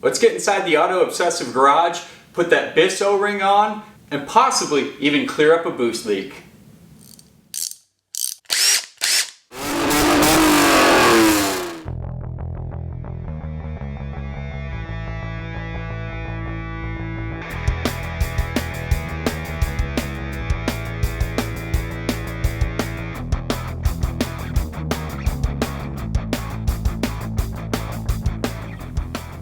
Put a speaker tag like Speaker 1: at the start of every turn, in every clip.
Speaker 1: Let's get inside the Auto Obsessive garage, put that BISS O-ring on, and possibly even clear up a boost leak.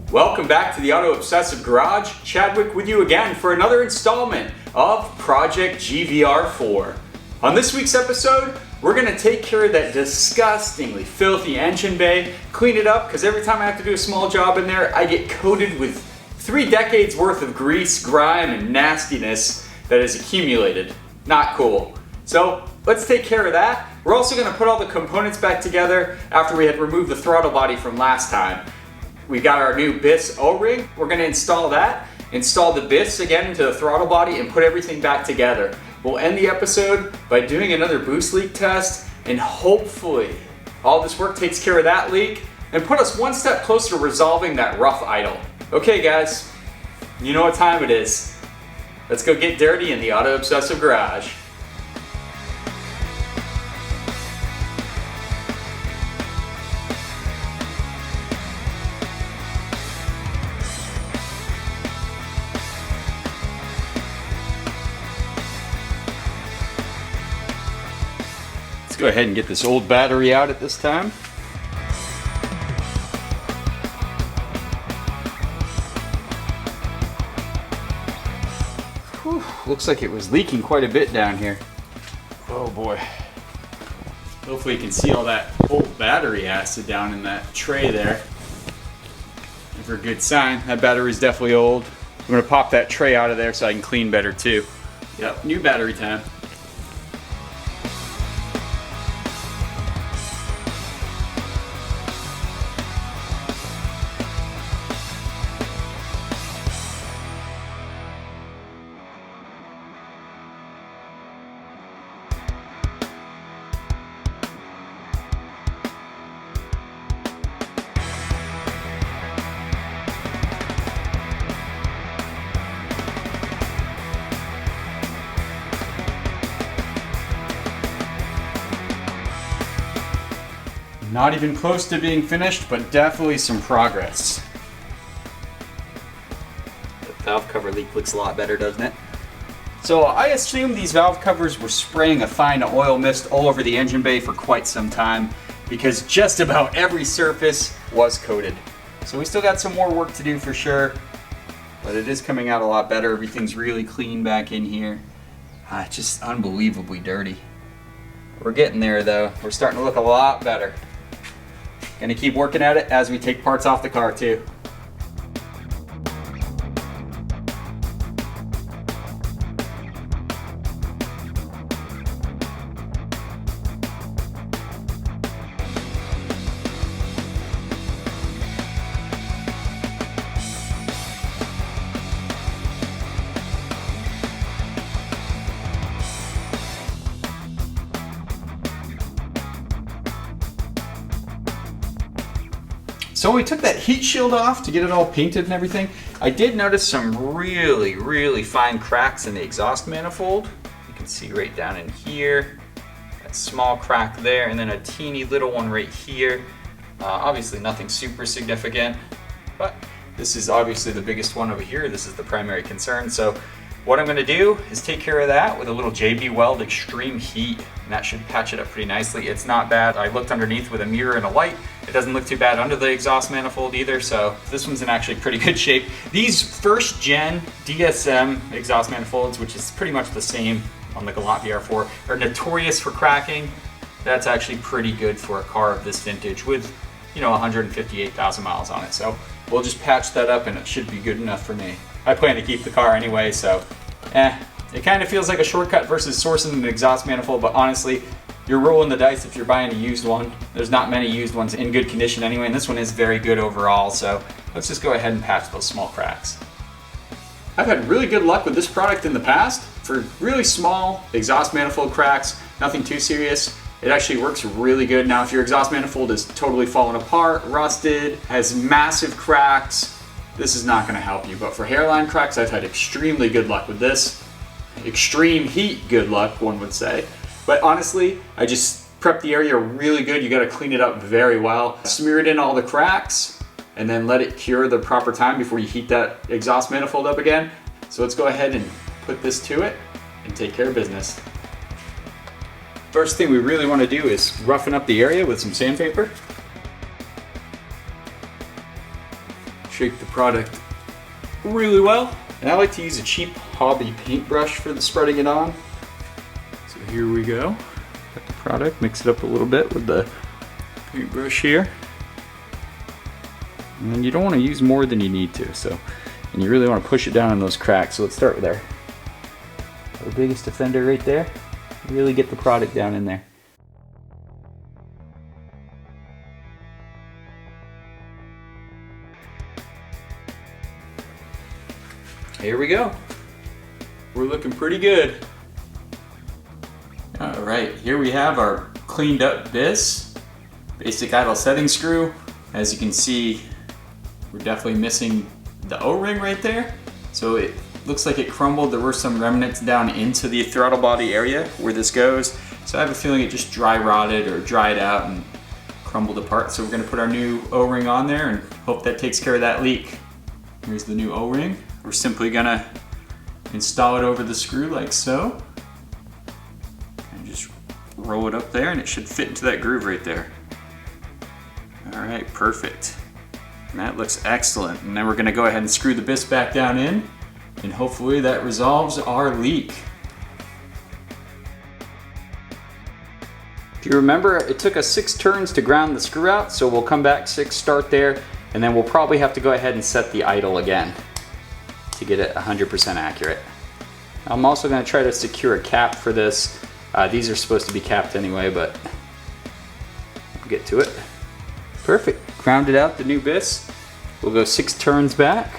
Speaker 1: Welcome back to the Auto Obsessive Garage. Chadwick with you again for another installment of Project GVR-4. On this week's episode, we're going to take care of that disgustingly filthy engine bay, clean it up, because every time I have to do a small job in there, I get coated with 3 decades worth of grease, grime, and nastiness that has accumulated. Not cool. So let's take care of that. We're also going to put all the components back together after we had removed the throttle body from last time. We got our new BISS O-ring. We're going to install that, install the BISS again into the throttle body, and put everything back together. We'll end the episode by doing another boost leak test, and hopefully all this work takes care of that leak and put us one step closer to resolving that rough idle. Okay guys, you know what time it is. Let's go get dirty in the Auto Obsessive Garage. Go ahead and get this old battery out at this time. Whew, looks like it was leaking quite a bit down here. Oh boy. Hopefully you can see all that old battery acid down in that tray there. Never a good sign. That battery's definitely old. I'm gonna pop that tray out of there so I can clean better too. Yep, new battery time. Not even close to being finished, but definitely some progress. The valve cover leak looks a lot better, doesn't it? So I assume these valve covers were spraying a fine oil mist all over the engine bay for quite some time, because just about every surface was coated. So we still got some more work to do for sure, but it is coming out a lot better. Everything's really clean back in here. Just unbelievably dirty. We're getting there though. We're starting to look a lot better. Gonna keep working at it as we take parts off the car too. So we took that heat shield off to get it all painted and everything. I did notice some really fine cracks in the exhaust manifold. You can see right down in here, that small crack there, and then a teeny little one right here. Obviously nothing super significant, but this is obviously the biggest one over here. This is the primary concern. So what I'm gonna do is take care of that with a little JB Weld Extreme Heat, and that should patch it up pretty nicely. It's not bad. I looked underneath with a mirror and a light. It doesn't look too bad under the exhaust manifold either, so this one's in actually pretty good shape. These first gen DSM exhaust manifolds, which is pretty much the same on the Galant VR-4, are notorious for cracking. That's actually pretty good for a car of this vintage with, 158,000 miles on it. So we'll just patch that up and it should be good enough for me. I plan to keep the car anyway, so it kind of feels like a shortcut versus sourcing an exhaust manifold, but honestly, you're rolling the dice if you're buying a used one. There's not many used ones in good condition anyway, and this one is very good overall, so let's just go ahead and patch those small cracks. I've had really good luck with this product in the past for really small exhaust manifold cracks, nothing too serious. It actually works really good. Now, if your exhaust manifold is totally fallen apart, rusted, has massive cracks, this is not gonna help you. But for hairline cracks, I've had extremely good luck with this. Extreme heat good luck, one would say. But honestly, I just prep the area really good. You gotta clean it up very well. Smear it in all the cracks and then let it cure the proper time before you heat that exhaust manifold up again. So let's go ahead and put this to it and take care of business. First thing we really want to do is roughen up the area with some sandpaper. Shape the product really well. And I like to use a cheap hobby paintbrush for the spreading it on. So here we go. Got the product, mix it up a little bit with the paintbrush here. And then you don't want to use more than you need to, and you really want to push it down in those cracks. So let's start with our biggest offender right there. Really get the product down in there. Here we go. We're looking pretty good. All right, here we have our cleaned up BISS, basic idle setting screw. As you can see, we're definitely missing the O-ring right there. So it looks like it crumbled. There were some remnants down into the throttle body area where this goes. So I have a feeling it just dry rotted or dried out and crumbled apart. So we're gonna put our new O-ring on there and hope that takes care of that leak. Here's the new O-ring. We're simply gonna install it over the screw like so. And just roll it up there and it should fit into that groove right there. All right, perfect. And that looks excellent. And then we're gonna go ahead and screw the BISS back down in, and hopefully that resolves our leak. If you remember, it took us 6 turns to ground the screw out, so we'll come back 6, start there, and then we'll probably have to go ahead and set the idle again to get it 100% accurate. I'm also gonna try to secure a cap for this. These are supposed to be capped anyway, but we'll get to it. Perfect. Grounded out the new BISS. We'll go 6 turns back.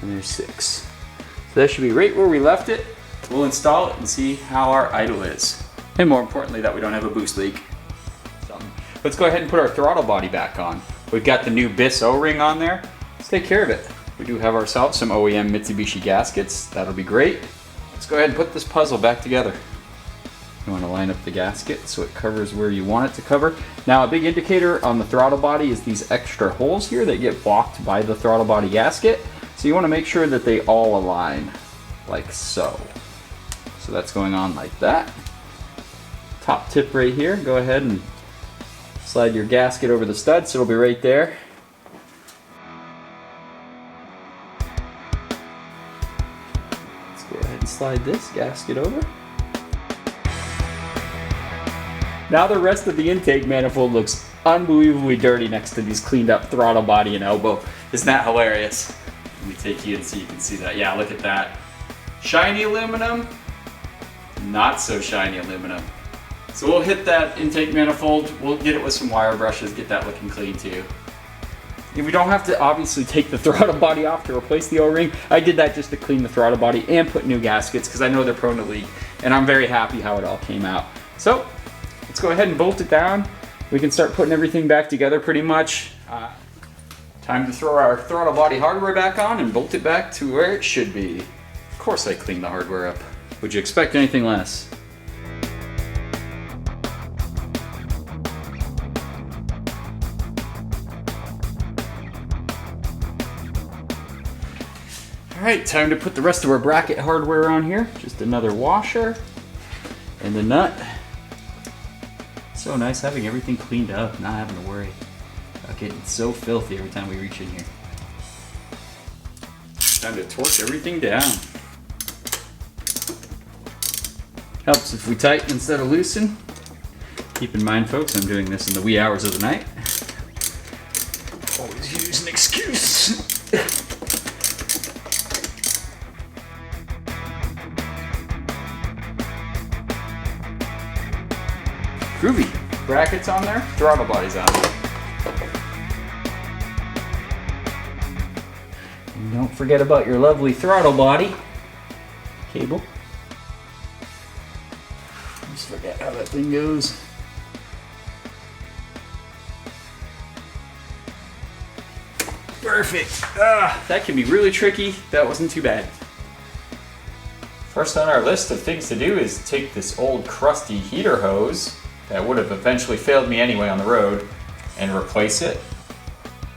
Speaker 1: And there's 6. So that should be right where we left it. We'll install it and see how our idle is. And more importantly, that we don't have a boost leak. So, let's go ahead and put our throttle body back on. We've got the new BISS O-ring on there. Let's take care of it. We do have ourselves some OEM Mitsubishi gaskets. That'll be great. Let's go ahead and put this puzzle back together. You want to line up the gasket so it covers where you want it to cover. Now, a big indicator on the throttle body is these extra holes here that get blocked by the throttle body gasket. So you want to make sure that they all align like so. So that's going on like that. Top tip right here, go ahead and slide your gasket over the stud so it'll be right there. Let's go ahead and slide this gasket over. Now the rest of the intake manifold looks unbelievably dirty next to these cleaned up throttle body and elbow. Isn't that hilarious? Let me take you in so you can see that. Yeah, look at that. Shiny aluminum, not so shiny aluminum. So we'll hit that intake manifold. We'll get it with some wire brushes, get that looking clean too. And we don't have to obviously take the throttle body off to replace the O-ring. I did that just to clean the throttle body and put new gaskets because I know they're prone to leak. And I'm very happy how it all came out. So let's go ahead and bolt it down. We can start putting everything back together pretty much. Time to throw our throttle body hardware back on and bolt it back to where it should be. Of course I cleaned the hardware up. Would you expect anything less? All right, time to put the rest of our bracket hardware on here. Just another washer and the nut. So nice having everything cleaned up, not having to worry about getting so filthy every time we reach in here. Time to torque everything down. Helps if we tighten instead of loosen. Keep in mind, folks, I'm doing this in the wee hours of the night. Always use an excuse. Groovy. Brackets on there, throttle body's on there. And don't forget about your lovely throttle body cable. Just forget how that thing goes. Perfect. That can be really tricky. That wasn't too bad. First on our list of things to do is take this old crusty heater hose that would have eventually failed me anyway on the road and replace it.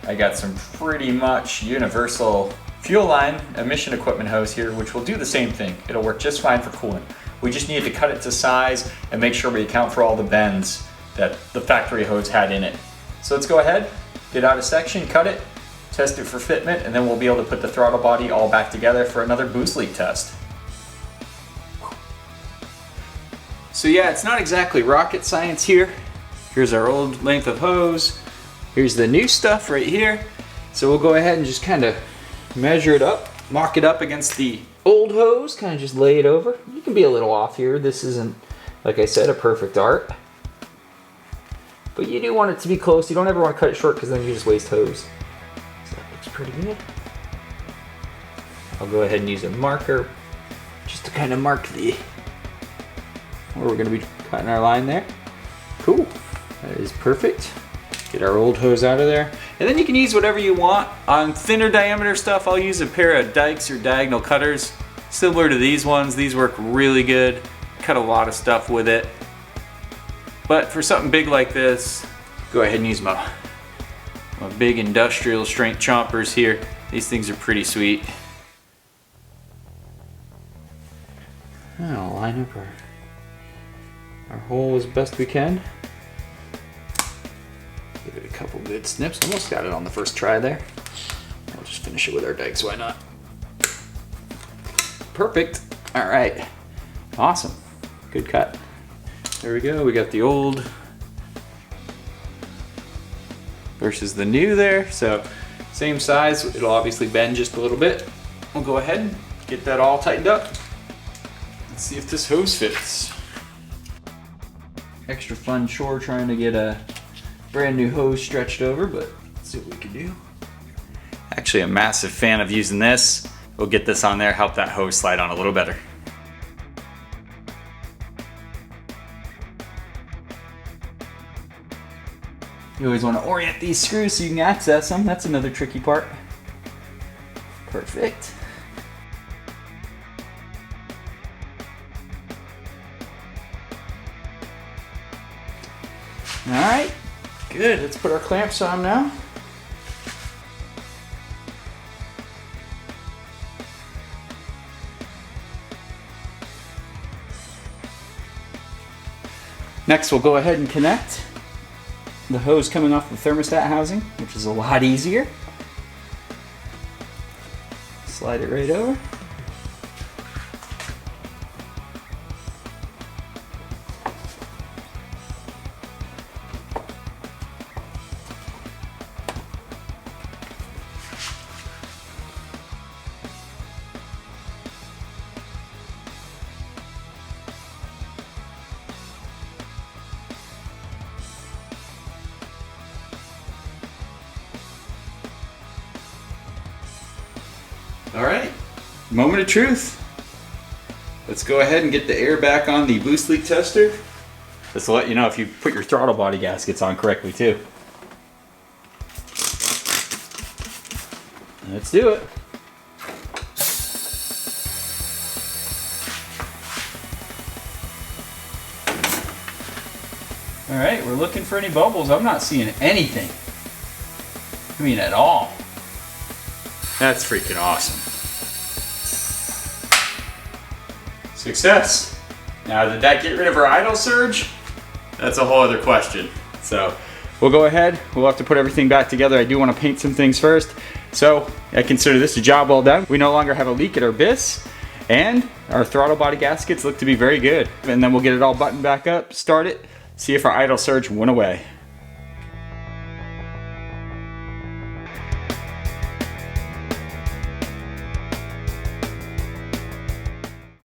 Speaker 1: I got some pretty much universal fuel line emission equipment hose here, which will do the same thing. It'll work just fine for coolant. We just need to cut it to size and make sure we account for all the bends that the factory hose had in it. So let's go ahead, get out a section, cut it, test it for fitment, and then we'll be able to put the throttle body all back together for another boost leak test. So yeah, it's not exactly rocket science here. Here's our old length of hose. Here's the new stuff right here. So we'll go ahead and just kind of measure it up, mock it up against the old hose, kind of just lay it over. You can be a little off here. This isn't, like I said, a perfect art. But you do want it to be close. You don't ever want to cut it short because then you just waste hose. So that looks pretty good. I'll go ahead and use a marker just to kind of mark where we're going to be cutting our line there. Cool. That is perfect. Get our old hose out of there. And then you can use whatever you want. On thinner diameter stuff, I'll use a pair of dikes or diagonal cutters. Similar to these ones. These work really good. Cut a lot of stuff with it. But for something big like this, go ahead and use my big industrial strength chompers here. These things are pretty sweet. I'll line up our hole as best we can. Give it a couple good snips. Almost got it on the first try there. We'll just finish it with our dikes, why not? Perfect. All right. Awesome. Good cut. There we go. We got the old versus the new there. So same size. It'll obviously bend just a little bit. We'll go ahead and get that all tightened up. Let's see if this hose fits. Extra fun chore trying to get a brand new hose stretched over, but let's see what we can do. Actually a massive fan of using this. We'll get this on there, help that hose slide on a little better. You always want to orient these screws so you can access them. That's another tricky part. Perfect. All right, good. Let's put our clamps on now. Next, we'll go ahead and connect the hose coming off the thermostat housing, which is a lot easier. Slide it right over. All right, moment of truth. Let's go ahead and get the air back on the boost leak tester. This will let you know if you put your throttle body gaskets on correctly too. Let's do it. All right, we're looking for any bubbles. I'm not seeing anything. I mean, at all. That's freaking awesome. Success. Now, did that get rid of our idle surge? That's a whole other question. So we'll go ahead. We'll have to put everything back together. I do want to paint some things first. So I consider this a job well done. We no longer have a leak at our BISS, and our throttle body gaskets look to be very good. And then we'll get it all buttoned back up, start it, see if our idle surge went away.